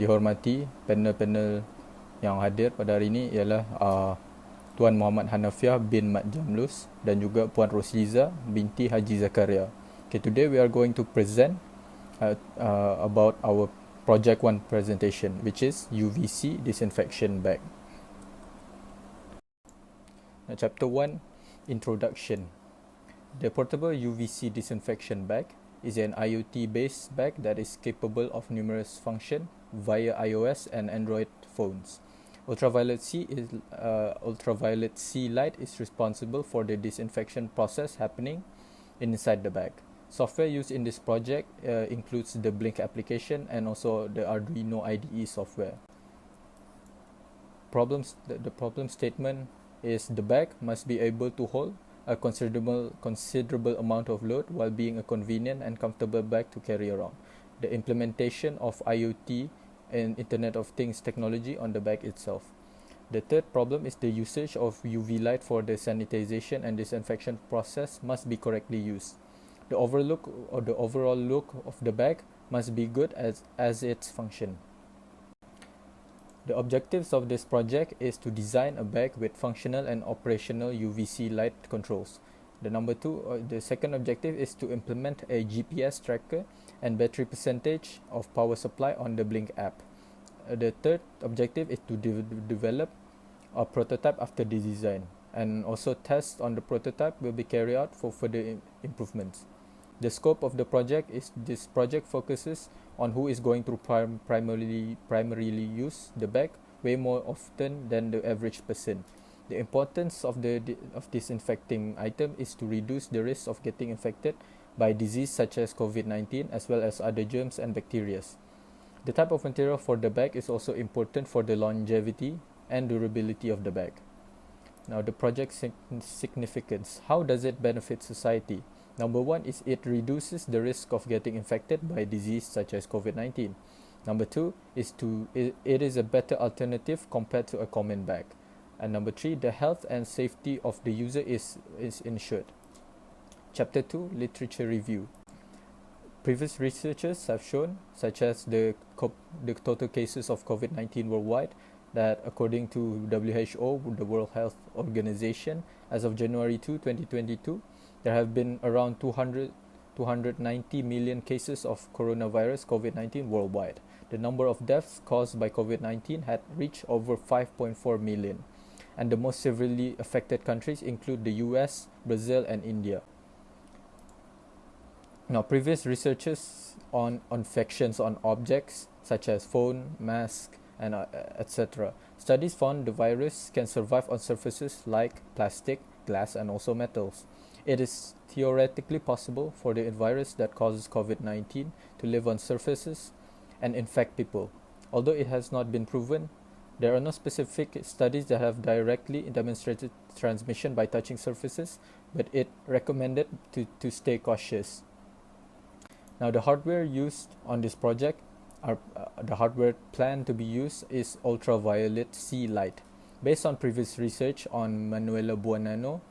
dihormati, panel-panel yang hadir pada hari ini ialah Tuan Muhammad Hanafiah bin Mat Jamlus dan juga Puan Rosliza binti Haji Zakaria. Okay, today we are going to present about our Project 1 presentation, which is UVC disinfection bag. Chapter 1, Introduction. The portable UVC disinfection bag is an IoT-based bag that is capable of numerous functions via iOS and Android phones. Ultraviolet C light is responsible for the disinfection process happening inside the bag. Software used in this project includes the Blink application and also the Arduino IDE software. The problem statement is the bag must be able to hold a considerable amount of load while being a convenient and comfortable bag to carry around. The implementation of IoT and Internet of Things technology on the bag itself. The third problem is the usage of UV light for the sanitization and disinfection process must be correctly used. The overall look of the bag must be good as its function. The objectives of this project is to design a bag with functional and operational UVC light controls. The second objective is to implement a GPS tracker and battery percentage of power supply on the Blink app. The third objective is to develop a prototype after the design, and also tests on the prototype will be carried out for further improvements. The scope of the project is this project focuses on who is going to primarily use the bag way more often than the average person. The importance of disinfecting item is to reduce the risk of getting infected by disease such as COVID-19 as well as other germs and bacteria. The type of material for the bag is also important for the longevity and durability of the bag. Now, the project significance. How does it benefit society? Number one is it reduces the risk of getting infected by disease such as COVID-19. Number two is it is a better alternative compared to a common bag. And number three, the health and safety of the user is ensured. Chapter 2, Literature Review. Previous researchers have shown, such as the total cases of COVID-19 worldwide, that according to WHO, the World Health Organization, as of January 2, 2022, there have been around 290 million cases of coronavirus COVID-19 worldwide. The number of deaths caused by COVID-19 had reached over 5.4 million. And the most severely affected countries include the US, Brazil, and India. Now, previous researchers on infections on objects such as phone, mask, and etc. Studies found the virus can survive on surfaces like plastic, glass, and also metals. It is theoretically possible for the virus that causes COVID-19 to live on surfaces and infect people. Although it has not been proven, there are no specific studies that have directly demonstrated transmission by touching surfaces, but it recommended to stay cautious. Now, the hardware used on this project, the hardware planned to be used is ultraviolet C light. Based on previous research on Manuela Buonanno,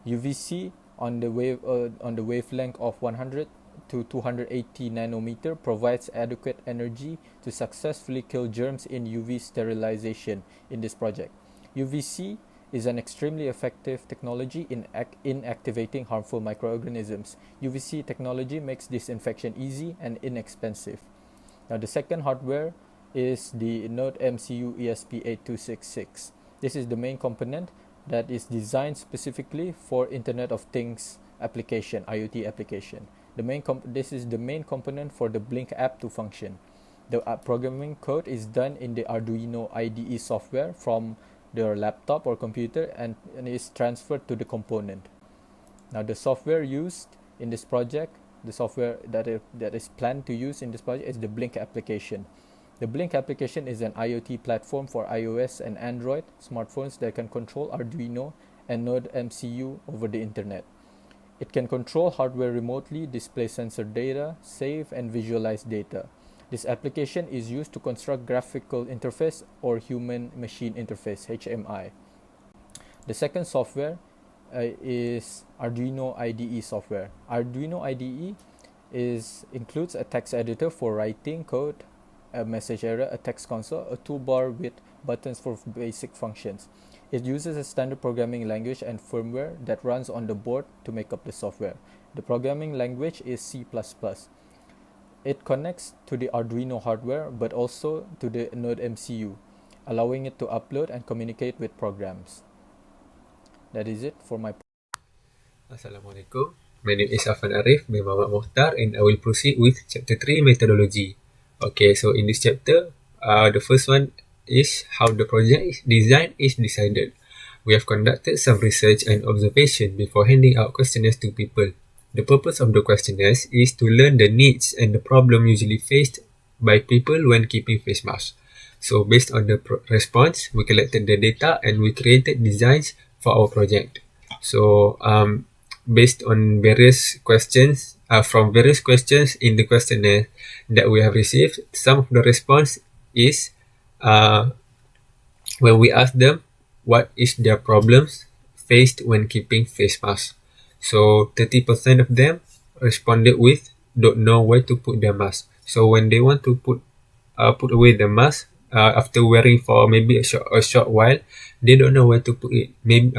UVC on the wavelength of 100 to 280 nanometer provides adequate energy to successfully kill germs in UV sterilization in this project. UVC is an extremely effective technology in inactivating harmful microorganisms. UVC technology makes disinfection easy and inexpensive. Now, the second hardware is the Node MCU ESP8266. This is the main component that is designed specifically for Internet of Things application, IoT application. This is the main component for the Blink app to function. The programming code is done in the Arduino IDE software from their laptop or computer and is transferred to the component. Now, the software used in this project, the software that is planned to use in this project is the Blink application. The Blink application is an IoT platform for iOS and Android smartphones that can control Arduino and Node MCU over the internet. It can control hardware remotely, display sensor data, save and visualize data. This application is used to construct graphical interface or human-machine interface, HMI. The second software is Arduino IDE software. Arduino IDE includes a text editor for writing code a message area, a text console, a toolbar with buttons for basic functions. It uses a standard programming language and firmware that runs on the board to make up the software. The programming language is C++. It connects to the Arduino hardware but also to the Node MCU, allowing it to upload and communicate with programs. That is it for my. Assalamualaikum. My name is Afan Arif bin Muhammad Mohtar and I will proceed with chapter 3 methodology. Okay, so in this chapter, the first one is how the project design is decided. We have conducted some research and observation before handing out questionnaires to people. The purpose of the questionnaires is to learn the needs and the problem usually faced by people when keeping face masks. So based on the response, we collected the data and we created designs for our project. So based on various questions, from various questions in the questionnaire that we have received, some of the response is when we ask them what is their problems faced when keeping face masks. So 30% of them responded with don't know where to put their mask. So when they want to put away the mask after wearing for maybe a short while, they don't know where to put it. Maybe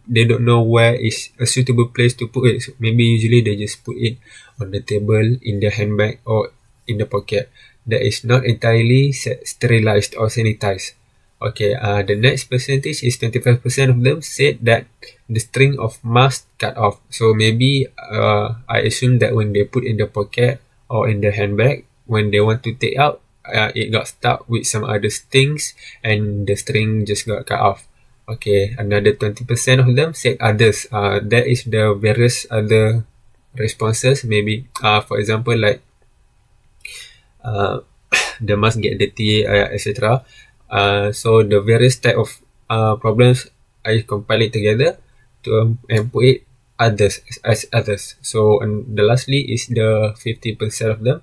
they don't know where is a suitable place to put it. So maybe usually they just put it on the table, in their handbag, or in the pocket. That is not entirely sterilized or sanitized. Okay, the next percentage is 25% of them said that the string of mask cut off. So maybe I assume that when they put in the pocket or in the handbag, when they want to take out, it got stuck with some other things and the string just got cut off. Okay, another 20% of them said others. That is the various other responses. Maybe, for example, like the mask get dirty, etc. So the various type of problems I compile it together to and put it others as others. So and the lastly is the 50% of them.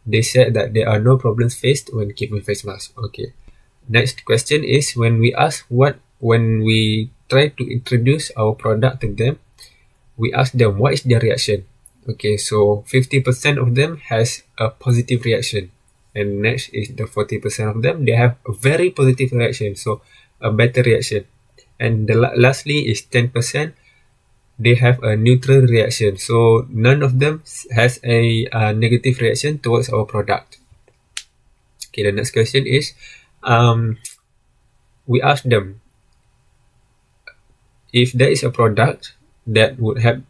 They said that there are no problems faced when keeping face mask. Okay. Next question is when we try to introduce our product to them, we ask them what is their reaction. Okay, so 50% of them has a positive reaction. And next is the 40% of them, they have a very positive reaction, so a better reaction. And the lastly is 10%, they have a neutral reaction. So none of them has a negative reaction towards our product. Okay, the next question is, we ask them if there is a product that would help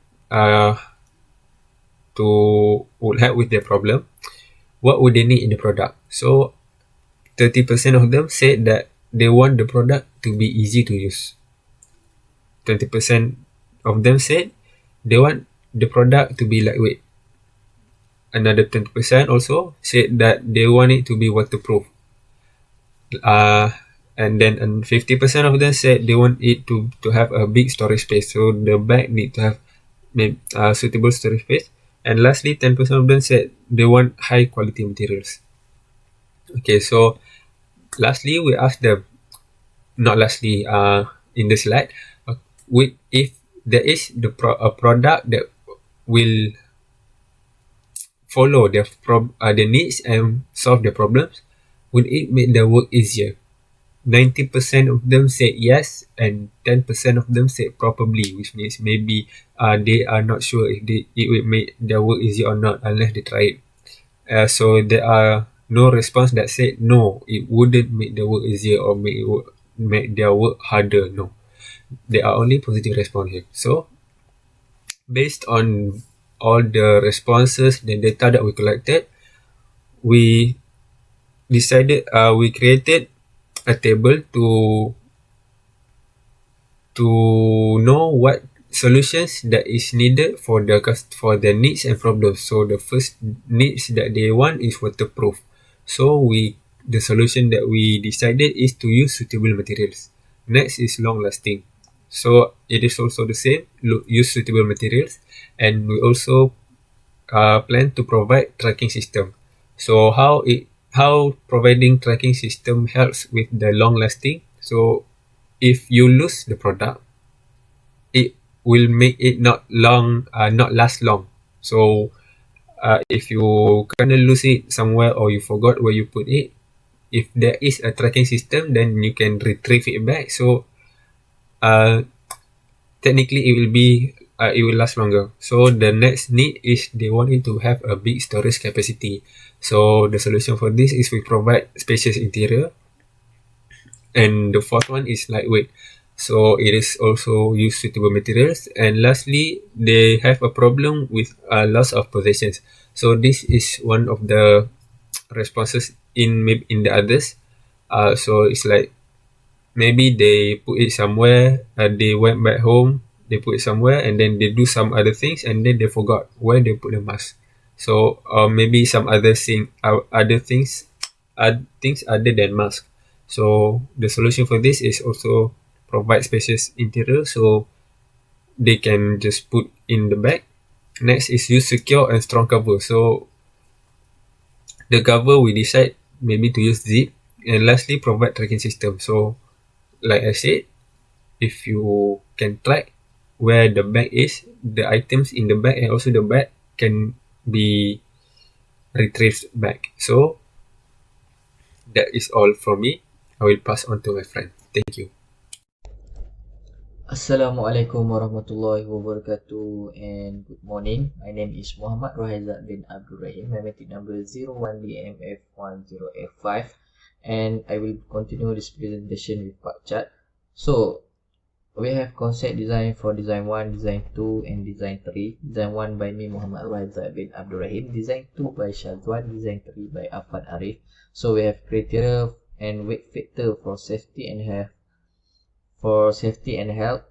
with their problem, what would they need in the product? So 30% of them said that they want the product to be easy to use. 20% of them said they want the product to be lightweight. Another 20% also said that they want it to be waterproof. And then 50% of them said they want it to have a big storage space. So the bag need to have suitable storage space. And lastly, 10% of them said they want high quality materials. Okay, so lastly, we asked them, not lastly, in the slide, if there is a product that will follow their needs and solve their problems, would it make their work easier? 90% of them said yes, and 10% of them said probably, which means maybe they are not sure if it will make their work easier or not unless they try it. So there are no response that said no, it wouldn't make the work easier or make their work harder. No, there are only positive response here. So based on all the responses, the data that we collected, we created a table to know what solutions that is needed for the needs and problems. So the first needs that they want is waterproof. So the solution that we decided is to use suitable materials. Next is long lasting. So it is also the same, use suitable materials, and we also plan to provide tracking system. So how providing tracking system helps with the long lasting. So if you lose the product, it will make it not last long. So if you kinda lose it somewhere or you forgot where you put it, if there is a tracking system, then you can retrieve it back. So uh, technically it will last longer. So the next need is they want it to have a big storage capacity. So the solution for this is we provide spacious interior, and the fourth one is lightweight. So it is also use suitable materials. And lastly, they have a problem with loss of possessions. So this is one of the responses in the others. So it's like maybe they put it somewhere, they went back home, they put it somewhere, and then they do some other things, and then they forgot where they put the mask. So maybe some other things, things other than mask. So the solution for this is also provide spacious interior, so they can just put in the bag. Next is use secure and strong cover. So the cover we decide maybe to use zip, and lastly provide tracking system. So like I said, if you can track where the bag is, the items in the bag and also the bag can be retrieved back. So that is all from me. I will pass on to my friend. Thank you. Assalamualaikum warahmatullahi wabarakatuh and good morning. My name is Muhammad Rohaizat bin Abdul Rahim. My metric number 01DMF10F5, and I will continue this presentation with part chart. So we have concept design for design 1, design 2 and design 3. Design 1 by me Muhammad Rohaizat bin Abdul Rahim, design 2 by Shazwan, design 3 by Afan Arif. So we have criteria and weight factor for safety and health. For safety and health,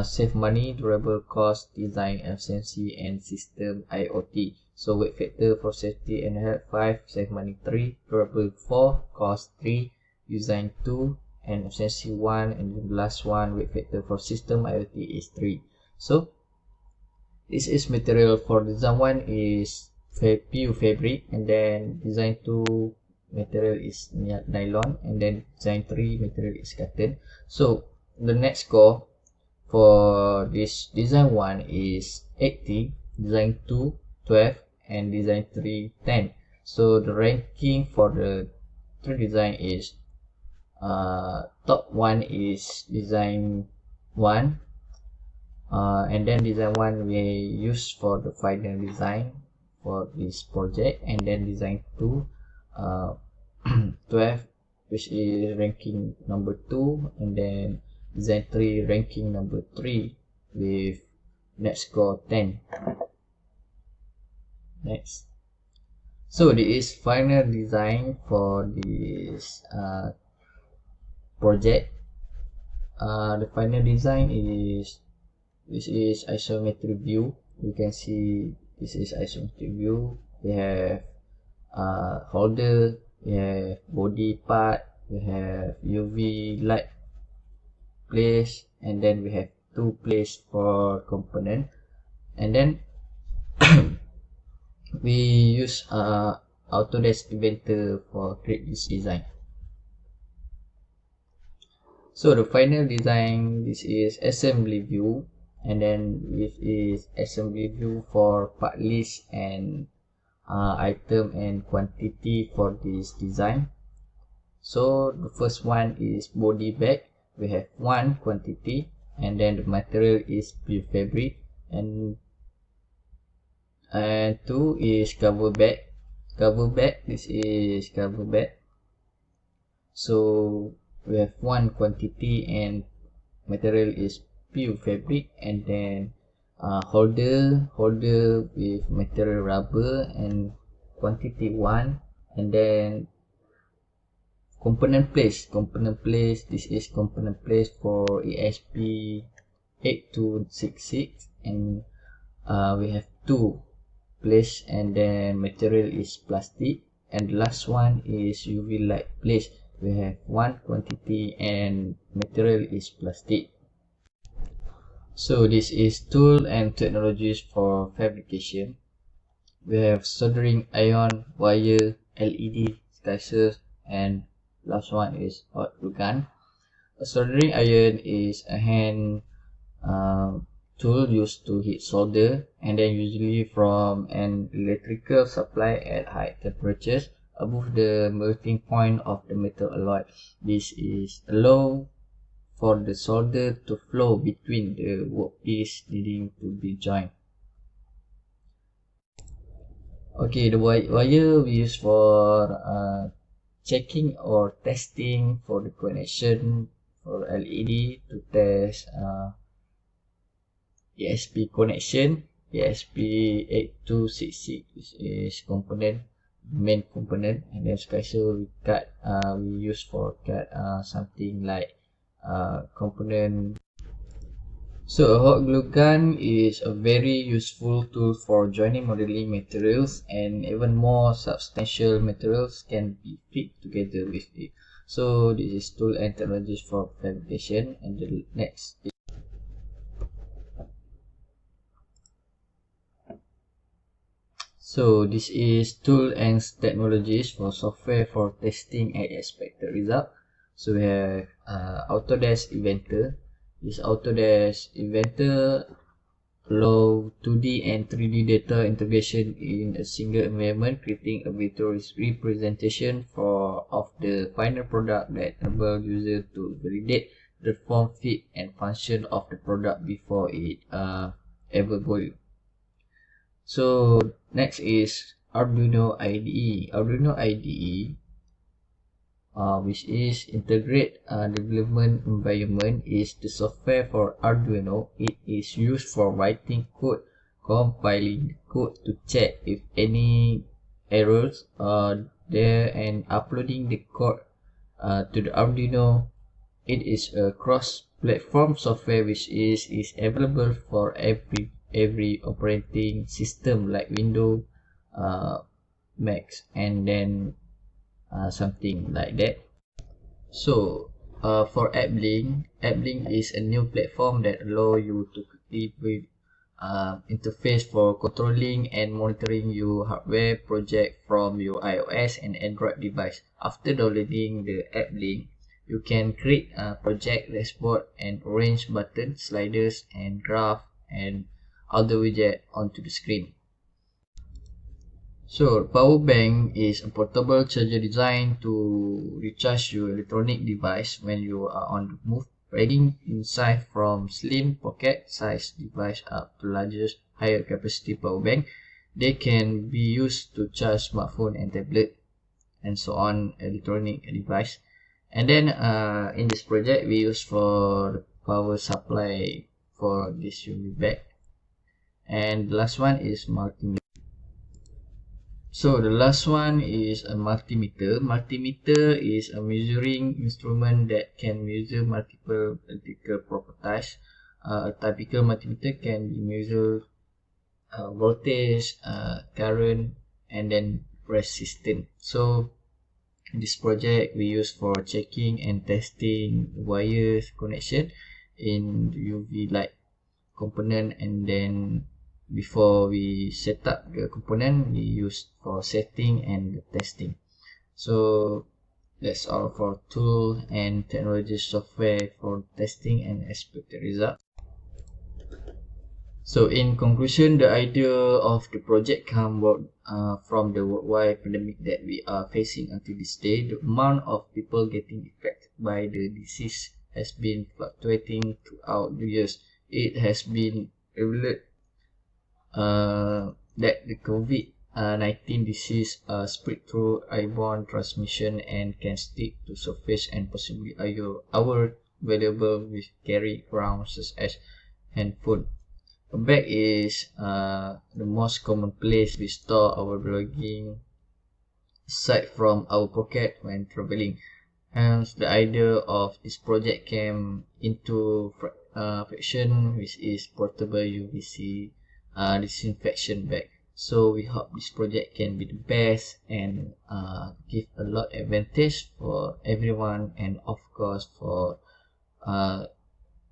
save money, durable cost, design efficiency, and system IoT. So weight factor for safety and health 5, save money 3, durable 4, cost 3, design 2, and efficiency 1, and then the last one, weight factor for system IoT is 3. So this is material for design 1 is PU fabric, and then design 2 material is nylon, and then design 3 material is cotton. So the net score for this design 1 is 80, design 2 12, and design 3 10. So the ranking for the 3 design is top 1 is design 1, and then design 1 we use for the final design for this project, and then design 2 12, which is ranking number 2, and then design 3 ranking number 3 with net score 10. Next. So this is final design for this project. The final design is, this is isometric view. You can see this is isometric view. We have holder, we have body part, we have UV light place, and then we have 2 place for component, and then we use Autodesk Inventor for create this design. So the final design, this is assembly view, and then this is assembly view for part list and item and quantity for this design. So the first one is body bag. We have 1 quantity, and then the material is pure fabric, and 2 is cover bag. This is cover bag. So we have 1 quantity and material is pure fabric, and then holder with material rubber and quantity 1, and then component place, this is component place for ESP 8266, and we have 2 place, and then material is plastic, and the last one is UV light place. We have 1 quantity and material is plastic. So this is tool and technologies for fabrication. We have soldering iron, wire, LED, slicers, and last one is hot glue gun. A soldering iron is a hand tool used to heat solder, and then usually from an electrical supply at high temperatures above the melting point of the metal alloy. This is allow for the solder to flow between the workpiece needing to be joined. Okay, the wire we use for checking or testing for the connection for LED to test ESP connection. ESP8266 is component, main component, and then special we use for cut something like component. So a hot glue gun is a very useful tool for joining modeling materials, and even more substantial materials can be fit together with it. So this is tool and technologies for fabrication, and the next is so this is tool and technologies for software for testing and expected result. So we have Autodesk Inventor. This Autodesk Inventor allow 2D and 3D data integration in a single environment, creating a virtual representation of the final product that enables users to validate the form, fit, and function of the product before it ever built. So next is Arduino IDE. Arduino IDE, which is integrate development environment, is the software for Arduino. It is used for writing code, compiling code to check if any errors are there, and uploading the code to the Arduino. It is a cross-platform software which is available for every operating system like Windows, Macs, and then something like that. So for AppLink is a new platform that allow you to quickly build interface for controlling and monitoring your hardware project from your iOS and Android device. After downloading the AppLink, you can create a project dashboard and arrange buttons, sliders, and graph and other widget onto the screen. So power bank is a portable charger designed to recharge your electronic device when you are on the move, ranging in size from slim pocket size device up to largest higher capacity power bank. They can be used to charge smartphone and tablet and so on electronic device. And then in this project we use for the power supply for this UV bag. And the last one is multimeter. So the last one is a multimeter. Multimeter is a measuring instrument that can measure multiple electrical properties. A typical multimeter can measure voltage, current, and then resistance. So in this project we use for checking and testing wires connection in UV light component, and then before we set up the component we use for setting and testing. So that's all for tool and technology software for testing and expected result. So in conclusion, the idea of the project come from the worldwide pandemic that we are facing until this day. The amount of people getting affected by the disease has been fluctuating throughout the years. It has been revealed that the COVID-19 disease spread through airborne transmission and can stick to surface and possibly our valuable we carry around, such as handphone. A bag is the most common place we store our belongings aside from our pocket when traveling. Hence, the idea of this project came into fruition, which is portable UVC disinfection bag. So we hope this project can be the best and give a lot advantage for everyone, and of course for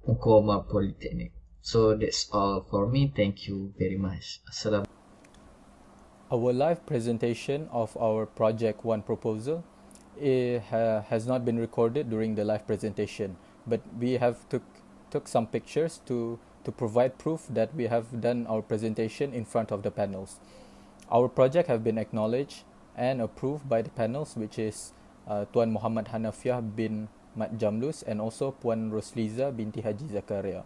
Ukoma Polytechnic. So that's all for me. Thank you very much. Assalamualaikum. Our live presentation of our Project 1 proposal has not been recorded during the live presentation, but we have took some pictures to to provide proof that we have done our presentation in front of the panels. Our project have been acknowledged and approved by the panels, which is Tuan Muhammad Hanafiah bin Mat Jamlus and also Puan Rosliza binti Haji Zakaria.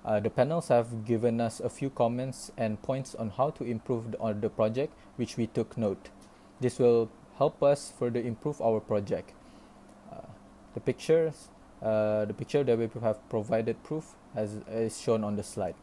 The panels have given us a few comments and points on how to improve on the project, which we took note. This will help us further improve our project. The picture that we have provided proof as is shown on the slide.